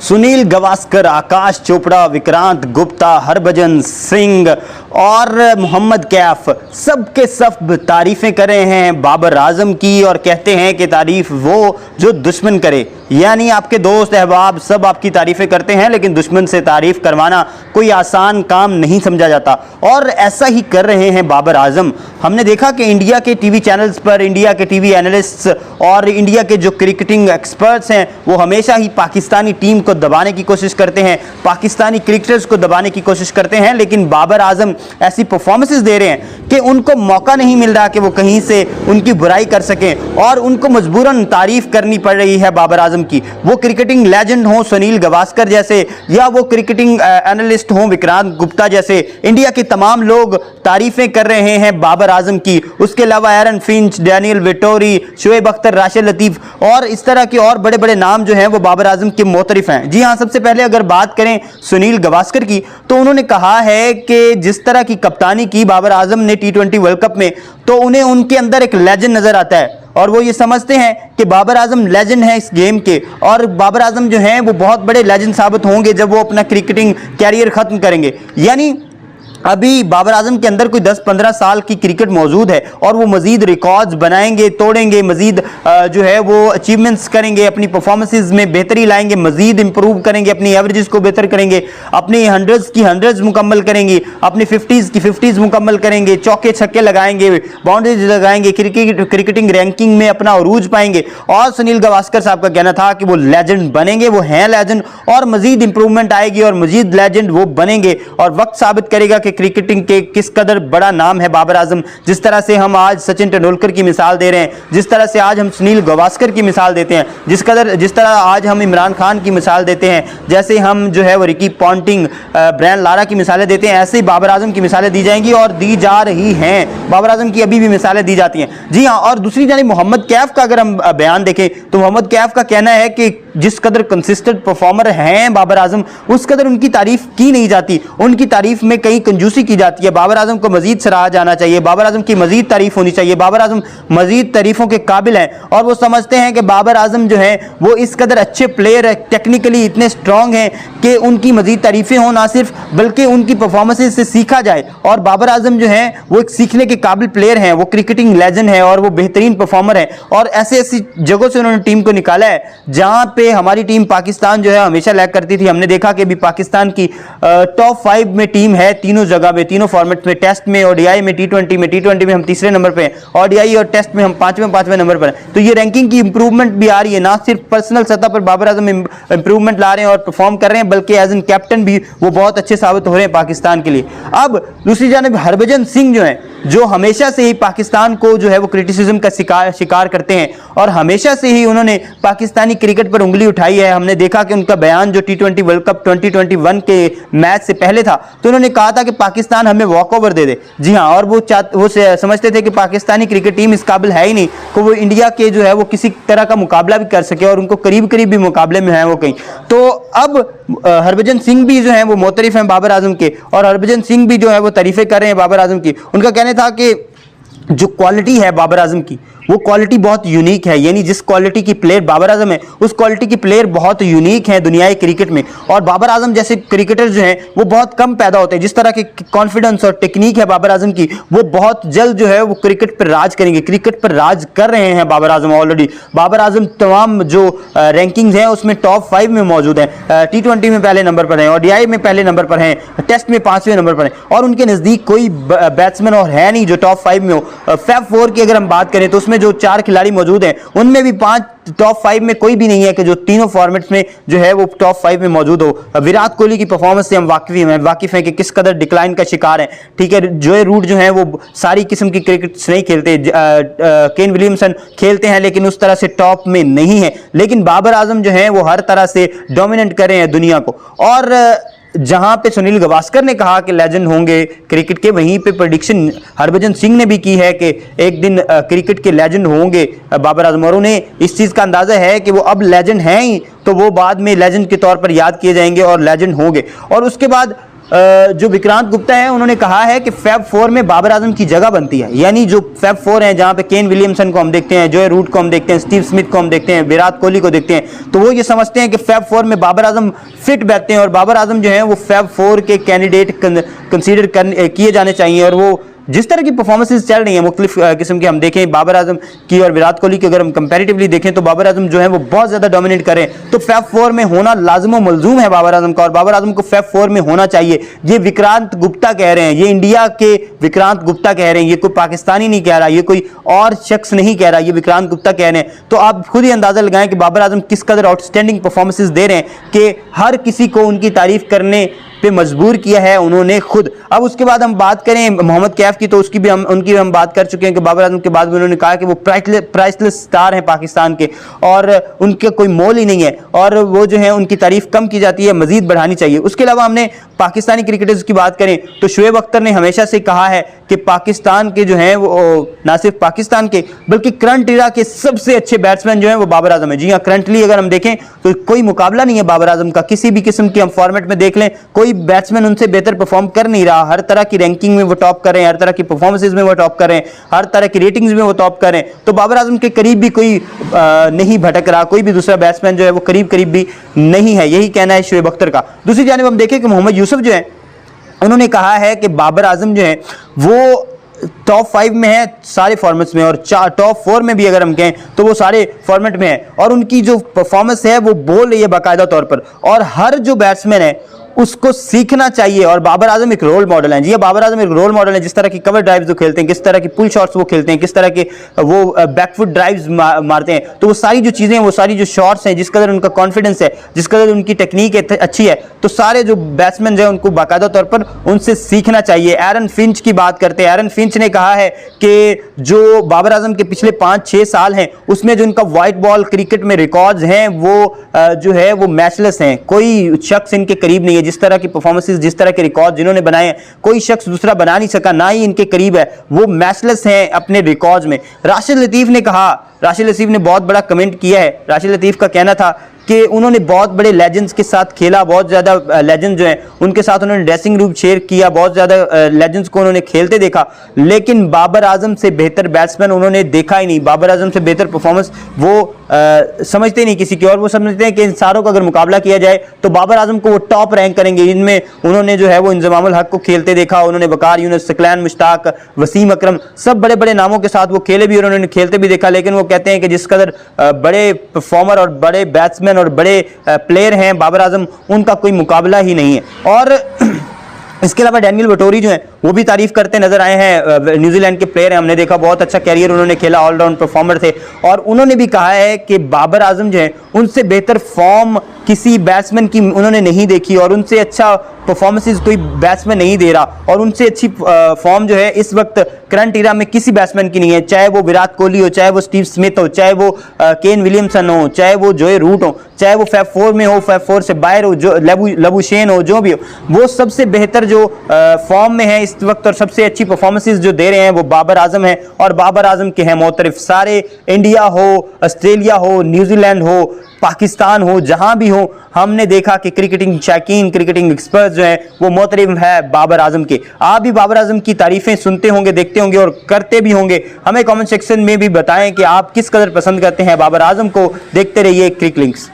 सुनील गावस्कर, आकाश चोपड़ा, विक्रांत गुप्ता, हरभजन सिंह और मोहम्मद कैफ सबके सब तारीफ़ें कर रहे हैं बाबर आजम की और कहते हैं कि तारीफ़ वो जो दुश्मन करे। यानी आपके दोस्त अहबाब सब आपकी तारीफ़ें करते हैं, लेकिन दुश्मन से तारीफ़ करवाना कोई आसान काम नहीं समझा जाता और ऐसा ही कर रहे हैं बाबर आजम। हमने देखा कि इंडिया के टीवी चैनल्स पर इंडिया के टीवी एनालिस्ट्स और इंडिया के जो क्रिकेटिंग एक्सपर्ट्स हैं वो हमेशा ही पाकिस्तानी टीम को दबाने की कोशिश करते हैं, पाकिस्तानी क्रिकेटर्स को दबाने की कोशिश करते हैं, लेकिन बाबर आजम ऐसी परफॉर्मेंसेस दे रहे हैं कि उनको मौका नहीं मिल रहा कि वो कहीं से उनकी बुराई कर सकें और उनको मजबूरन तारीफ करनी पड़ रही है बाबर आजम की। वो क्रिकेटिंग लेजेंड हो सुनील गावस्कर जैसे या वो क्रिकेटिंग एनालिस्ट हो विक्रांत गुप्ता जैसे, इंडिया के तमाम लोग तारीफें कर रहे हैं बाबर आजम की। उसके अलावा Aaron Finch, Daniel Vettori, Shoaib Akhtar, Rashid Latif और इस तरह के और बड़े बड़े नाम जो हैं वो बाबर आजम के मोतरिफ हैं। जी हाँ, सबसे पहले अगर बात करें सुनील गावस्कर की तो उन्होंने कहा है कि जिस तरह की कप्तानी की बाबर आजम ने T20 वर्ल्ड कप में, तो उन्हें उनके अंदर एक लेजेंड नजर आता है और वो ये समझते हैं कि बाबर आजम लेजेंड है इस गेम के और बाबर आजम जो हैं वो बहुत बड़े लेजेंड साबित होंगे जब वो अपना क्रिकेटिंग कैरियर खत्म करेंगे। यानी अभी बाबर आजम के अंदर कोई 10-15 साल की क्रिकेट मौजूद है और वो मजीद रिकॉर्ड्स बनाएंगे, तोड़ेंगे, मजीद जो है वो अचीवमेंट्स करेंगे, अपनी परफॉर्मेंसेज में बेहतरी लाएंगे, मजीद इंप्रूव करेंगे, अपनी एवरेजेस को बेहतर करेंगे, अपनी हंड्रेड्स की हंड्रेड्स मुकम्मल करेंगे, अपनी 50s की 50s मुकम्मल करेंगे, चौके छक्के लगाएंगे, बाउंड्रीज लगाएंगे, क्रिकेटिंग रैंकिंग में अपना अरूज पाएंगे। और सुनील गावस्कर साहब का कहना था कि वो लेजेंड बनेंगे, वो हैं लेजेंड और मजीद इंप्रूवमेंट आएगी और मजीद लेजेंड वो बनेंगे और वक्त साबित करेगा कि क्रिकेटिंग के किस कदर बड़ा नाम है बाबर आजम। जिस तरह से हम आज सचिन तेंदुलकर की मिसाल दे रहे हैं, जिस तरह से आज हम सुनील गावस्कर की मिसाल देते हैं, जिस तरह आज हम इमरान खान की मिसाल देते हैं, जैसे हम जो है वो रिकी पॉन्टिंग, ब्रायन लारा की मिसालें देते हैं, ऐसे ही बाबर आजम की मिसालें दी जाएंगी और दी जा रही हैं। बाबर आजम की अभी भी मिसालें दी जाती हैं। जी हाँ, और दूसरी जानिब मोहम्मद कैफ का अगर हम बयान देखें तो मोहम्मद कैफ का कहना है कि जिस कदर कंसिस्टेंट परफॉर्मर हैं बाबर आजम, उस कदर उनकी तारीफ की नहीं जाती, उनकी तारीफ में कहीं कंजूसी की जाती है। बाबर आजम को मजीद सराहा जाना चाहिए, बाबर आजम की मजीद तारीफ होनी चाहिए, बाबर आजम मजीद तारीफों के काबिल हैं और वो समझते हैं कि बाबर आजम जो है वो इस कदर अच्छे प्लेयर है, टेक्निकली इतने स्ट्रांग हैं कि उनकी मजीद तारीफें हों ना सिर्फ, बल्कि उनकी परफॉर्मेंसेज से सीखा जाए। और बाबर आजम जो है वो एक सीखने के काबिल प्लेयर हैं, वो क्रिकेटिंग लेजेंड है और वो बेहतरीन परफॉर्मर है और ऐसी ऐसी जगहों से उन्होंने टीम को निकाला है जहां पे हमारी टीम पाकिस्तान जो है हमेशा लैग करती थी। हमने देखा कि अभी पाकिस्तान की टॉप 5 में टीम है तीनों जगह में, तीनों फॉर्मेट में, टेस्ट में, ओडीआई में, टी20 में हम तीसरे नंबर पे हैं, ओडीआई और टेस्ट में हम पांचवें नंबर पर हैं। तो ये रैंकिंग की इंप्रूवमेंट भी आ रही है, ना सिर्फ पर्सनल सतह पर बाबर आजम इंप्रूवमेंट ला रहे हैं और परफॉर्म कर रहे हैं, बल्कि एज एन कैप्टन भी वो बहुत अच्छे साबित हो रहे हैं पाकिस्तान के लिए। अब दूसरी जानिब हरभजन सिंह जो है, जो हमेशा से ही पाकिस्तान को जो है वो क्रिटिसिज्म का शिकार करते हैं और हमेशा से ही उन्होंने पाकिस्तानी क्रिकेट पर उंगली उठाई है। हमने देखा कि उनका बयान जो T20 वर्ल्ड कप 2021 के मैच से पहले था तो उन्होंने कहा था कि पाकिस्तान हमें वॉकओवर दे दे। जी हाँ, और वो समझते थे कि पाकिस्तानी क्रिकेट टीम इस काबिल है ही नहीं कि वो इंडिया के जो है वो किसी तरह का मुकाबला भी कर सके और उनको करीब करीब भी मुकाबले में है वो कहीं। तो अब हरभजन सिंह भी जो है वो मोतरिफ हैं बाबर आजम के और हरभजन सिंह भी जो है वो तारीफें कर रहे हैं बाबर आजम की। उनका कहना था कि जो क्वालिटी है बाबर आजम की वो क्वालिटी बहुत यूनिक है, यानी जिस क्वालिटी की प्लेयर बाबर आजम है उस क्वालिटी की प्लेयर बहुत यूनिक है दुनियाई क्रिकेट में और बाबर आजम जैसे क्रिकेटर जो हैं वो बहुत कम पैदा होते हैं। जिस तरह की कॉन्फिडेंस और टेक्निक है बाबर आजम की, वो बहुत जल्द जो है वो क्रिकेट पर राज करेंगे, क्रिकेट पर राज कर रहे हैं बाबर आजम ऑलरेडी। बाबर आजम तमाम जो रैंकिंग्स हैं उसमें टॉप 5 में मौजूद हैं, T20 में पहले नंबर पर हैं, ओडीआई में पहले नंबर पर हैं, टेस्ट में 5वें नंबर पर हैं और उनके नज़दीक कोई बैट्समैन और है नहीं जो टॉप 5 में हो। फैब 4 की अगर हम बात करें तो उसमें जो 4 खिलाड़ी मौजूद हैं उनमें भी 5 टॉप 5 में कोई भी नहीं है कि जो तीनों फॉर्मेट्स में जो है वो टॉप 5 में मौजूद हो। विराट कोहली की परफॉर्मेंस से हम वाकिफ हैं कि किस कदर डिक्लाइन का शिकार है। ठीक है, जोए रूट जो है वो सारी किस्म की क्रिकेट नहीं खेलते, केन विलियमसन खेलते हैं लेकिन उस तरह से टॉप में नहीं है, लेकिन बाबर आजम जो है वो हर तरह से डोमिनेट कर रहे हैं दुनिया को। और जहां पे सुनील गावस्कर ने कहा कि लेजेंड होंगे क्रिकेट के, वहीं पे प्रेडिक्शन हरभजन सिंह ने भी की है कि एक दिन क्रिकेट के लेजेंड होंगे बाबर आजम और उन्हें इस चीज़ का अंदाज़ा है कि वो अब लेजेंड हैं ही तो वो बाद में लेजेंड के तौर पर याद किए जाएंगे और लेजेंड होंगे। और उसके बाद जो विक्रांत गुप्ता है उन्होंने कहा है कि फैब 4 में बाबर आजम की जगह बनती है। यानी जो फैब 4 है जहां पे केन विलियमसन को हम देखते हैं, जोए रूट को हम देखते हैं, स्टीव स्मिथ को हम देखते हैं, विराट कोहली को देखते हैं, तो वो ये समझते हैं कि फैब 4 में बाबर आजम फिट बैठते हैं और बाबर आजम जो है वो फैब 4 के कैंडिडेट कंसीडर किए जाने चाहिए। और वो जिस तरह की परफॉर्मेंसेस चल रही हैं मुख्तलिफ किस्म के, हम देखें बाबर आजम की और विराट कोहली की अगर हम कंपैरेटिवली देखें तो बाबर आजम जो है वो बहुत ज़्यादा डोमिनेट करें, तो फैब 4 में होना लाजिम व मलजूम है बाबर आजम का, और बाबर आजम को फैब 4 में होना चाहिए। ये विक्रांत गुप्ता कह रहे हैं, ये इंडिया के विक्रांत गुप्ता कह रहे हैं, ये कोई पाकिस्तानी नहीं कह रहा, ये कोई और शख्स नहीं कह रहा, ये विक्रांत गुप्ता कह रहे हैं। तो आप खुद ही अंदाज़ा लगाएं कि बाबर आजम किस कदर आउटस्टैंडिंग परफॉर्मेंसेस दे रहे हैं कि हर किसी को उनकी तारीफ करने पे मजबूर किया है उन्होंने खुद। अब उसके बाद हम बात करें मोहम्मद कैफ की, तो उनकी भी हम बात कर चुके हैं कि बाबर आजम के बाद उन्होंने कहा कि वो प्राइसलेस स्टार हैं पाकिस्तान के और उनके कोई मोल ही नहीं है, और वो जो है उनकी तारीफ कम की जाती है, मजीद बढ़ानी चाहिए। उसके अलावा हमने पाकिस्तानी क्रिकेटर्स की बात करें तो शुएब अख्तर ने हमेशा से कहा है कि पाकिस्तान के जो हैं वो ना सिर्फ पाकिस्तान के बल्कि करंट इरा के सबसे अच्छे बैट्समैन जो हैं वो बाबर आजम है। जी हाँ, करंटली अगर हम देखें तो कोई मुकाबला नहीं है बाबर आजम का, किसी भी किस्म की हम फॉर्मेट में देख लें कोई बैट्समैन उनसे बेहतर परफॉर्म कर नहीं रहा। हर तरह की रैंकिंग में वो टॉप कर रहे हैं, हर तरह की परफॉर्मेंसेज में वो टॉप कर रहे हैं, हर तरह की रेटिंग्स में वो टॉप कर रहे हैं। तो बाबर आजम के करीब भी कोई नहीं भटक रहा, कोई भी दूसरा बैट्समैन जो है वो करीब करीब भी नहीं है, यही कहना है शुएब अख्तर का। दूसरी जानिब हम देखें कि मोहम्मद यूसुफ जो है उन्होंने कहा है कि बाबर आजम जो है वो टॉप 5 में है सारे फॉर्मेट्स में, और टॉप 4 में भी अगर हम कहें तो वो सारे फॉर्मेट में है, और उनकी जो परफॉर्मेंस है वो बोल रही है बाकायदा तौर पर, और हर जो बैट्समैन है उसको सीखना चाहिए। और बाबर आजम एक रोल मॉडल है। जी बाबर आजम एक रोल मॉडल है, जिस तरह की कवर ड्राइव्स वो खेलते हैं, किस तरह की पुल शॉट्स वो खेलते हैं, किस तरह के वो बैकफुट ड्राइव्स मारते हैं, तो वो सारी जो चीज़ें, वो सारी जो शॉट्स हैं, जिस कदर उनका कॉन्फिडेंस है, जिस कदर उनकी टेक्निक अच्छी है, तो सारे जो बैट्समैन जो है उनको बाकायदा तौर पर उनसे सीखना चाहिए। एरन फिंच की बात करते हैं, एरन फिंच ने कहा है कि जो बाबर आजम के पिछले 5-6 साल हैं उसमें जो इनका वाइट बॉल क्रिकेट में रिकॉर्ड्स हैं वो जो है वो मैचलेस हैं, कोई शख्स इनके करीब नहीं है। जिस तरह की परफॉर्मेंसेस, जिस तरह के रिकॉर्ड जिन्होंने बनाए हैं कोई शख्स दूसरा बना नहीं सका, ना ही इनके करीब है, वो मैचलेस हैं अपने रिकॉर्ड्स में। राशिद लतीफ ने कहा, राशिद लतीफ ने बहुत बड़ा कमेंट किया है। राशिद लतीफ का कहना था कि उन्होंने बहुत बड़े लेजेंड्स के साथ खेला, बहुत ज़्यादा लेजेंड जो हैं उनके साथ उन्होंने ड्रेसिंग रूम शेयर किया, बहुत ज़्यादा लेजेंड्स को उन्होंने खेलते देखा, लेकिन बाबर आजम से बेहतर बैट्समैन उन्होंने देखा ही नहीं, बाबर आजम से बेहतर परफॉर्मेंस वो समझते नहीं किसी की, और वो समझते हैं कि इन सारों का अगर मुकाबला किया जाए तो बाबर आजम को वो टॉप रैंक करेंगे। इनमें उन्होंने जो है वो इंजमामुल हक को खेलते देखा, उन्होंने वकार यूनुस, सकलैन मुश्ताक, वसीम अकरम, सब बड़े बड़े नामों के साथ वो खेले भी और उन्होंने खेलते भी देखा, लेकिन वो कहते हैं कि जिस कदर बड़े परफॉर्मर और बड़े बैट्समैन और बड़े प्लेयर हैं बाबर आजम, उनका कोई मुकाबला ही नहीं है। और इसके अलावा डैनियल वेटोरी जो है वो भी तारीफ करते नजर आए हैं, न्यूजीलैंड के प्लेयर हैं, हमने देखा बहुत अच्छा कैरियर उन्होंने खेला, ऑलराउंड परफॉर्मर थे, और उन्होंने भी कहा है कि बाबर आजम जो है उनसे बेहतर फॉर्म किसी बैट्समैन की उन्होंने नहीं देखी, और उनसे अच्छा परफॉर्मेंसेस कोई बैट्समैन नहीं दे रहा, और उनसे अच्छी फॉर्म जो है इस वक्त करंट इरा में किसी बैट्समैन की नहीं है, चाहे वो विराट कोहली हो, चाहे वो स्टीव स्मिथ हो, चाहे वो केन विलियमसन हो, चाहे वो जोए रूट हो, चाहे वो फैब 4 में हो, फैब 4 से बाहर हो, जो लबुशेन हो, जो भी हो, वो सबसे बेहतर जो फॉर्म में है इस वक्त और सबसे अच्छी परफॉर्मेंसेस जो दे रहे हैं वो बाबर आजम है। और बाबर आजम के हैं मोतरफ सारे, इंडिया हो, ऑस्ट्रेलिया हो, न्यूजीलैंड हो, पाकिस्तान हो, जहां भी हो, हमने देखा कि क्रिकेटिंग शौकीन, क्रिकेटिंग एक्सपर्ट जो हैं वो मोतरफ है बाबर आजम के। आप भी बाबर आजम की तारीफें सुनते होंगे, देखते होंगे और करते भी होंगे। हमें कमेंट सेक्शन में भी बताएं कि आप किस कदर पसंद करते हैं बाबर आजम को। देखते रहिए क्रिक लिंक्स।